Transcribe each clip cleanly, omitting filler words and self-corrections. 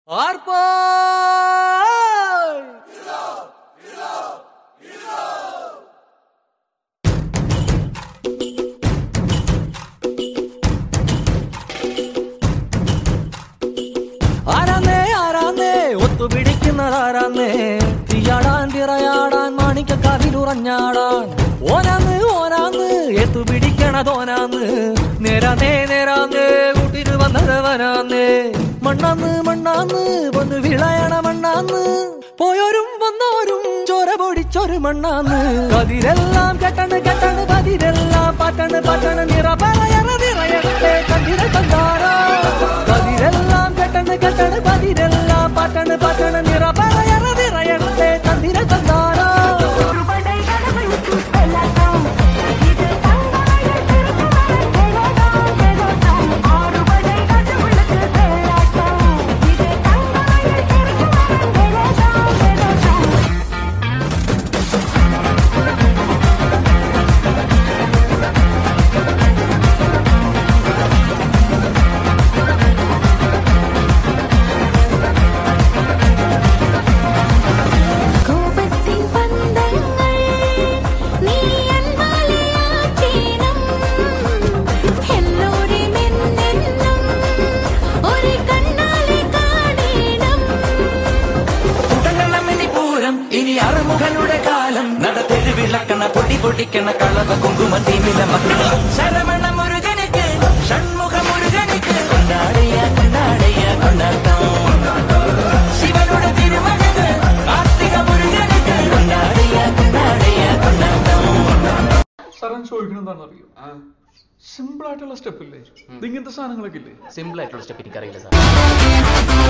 ആർപ്പാ ആരാന്നേ ആരാന്നേ ഒത്തുപിടിക്കുന്നതാരാന്നേ തീയാടാൻ തിറയാടാൻ മാണിക്കക്കാതിലുറഞ്ഞാടാൻ ഓനാന്ന് ഓനാന്ന് എത്തുപിടിക്കണതോനാന്ന് നേരാന്നേ നേരാന്നേ കൂട്ടിന് വന്നതവനാന്നേ മണ്ണാന്ന് മണ്ണാന്ന് വന്ന് വിളയണ മണ്ണാന്ന് പോയോരും വന്നോരും ചോര പൊടിച്ചൊരു മണ്ണാന്ന് കതിരെല്ലാം കെട്ടണ് കെട്ടണ് കതിരെല്ലാം പാട്ടണ് പാട്ടണ് നിറപറയറ നിറയട്ടെ കതിര കണ്ടാറോ കതിരെല്ലാം കെട്ടണ് കെട്ടണ് കതിരെല്ലാം പാട്ടണ് പാട്ടണ് നിറപറയറ നിറയട്ടെ കതിര കണ്ടാറോ അറുമുഖനുടെ കാലം നടത്തെരുവിളക്കണ പൊടി പൊടിക്കണ കളവ കുങ്കുമത്തീമില മക്കൾ ശരമണ മുരുകനുക്ക് ഷൺമുഖ മുരുകനുക്ക് കൊണ്ടാടിയ കൊണ്ടാടിയ കൊണ്ടാട്ടം ശിവനുടെ തിരുമകന് കാർത്തിക മുരുകനുക്ക് കൊണ്ടാടിയ കൊണ്ടാടിയ കൊണ്ടാട്ടം. സാറൻ ചോദിക്കണെന്താണെന്നറിയോ? സിമ്പിൾ ആയിട്ടുള്ള സ്റ്റെപ്പ് ഇല്ലേ? ഇങ്ങനത്തെ സാധനങ്ങളൊക്കെ ഇല്ലേ? സിമ്പിൾ ആയിട്ടുള്ള സ്റ്റെപ്പ് എനിക്കറിയില്ല സാർ.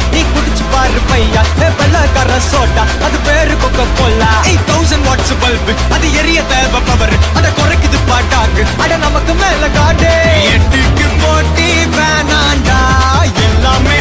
நீ குடிச்சு பாரு பையா வெள்ளக்கார சோட்டா அது பேரு கொக்க கோலா 8000 வாட்ஸ் பல்பு அது எரிய தேவை பவர் அத குறைக்குது பாட்டாக்கு அட நமக்கு மேல காடு எட்டுக்கு போட்டி வேணாண்டா எல்லாமே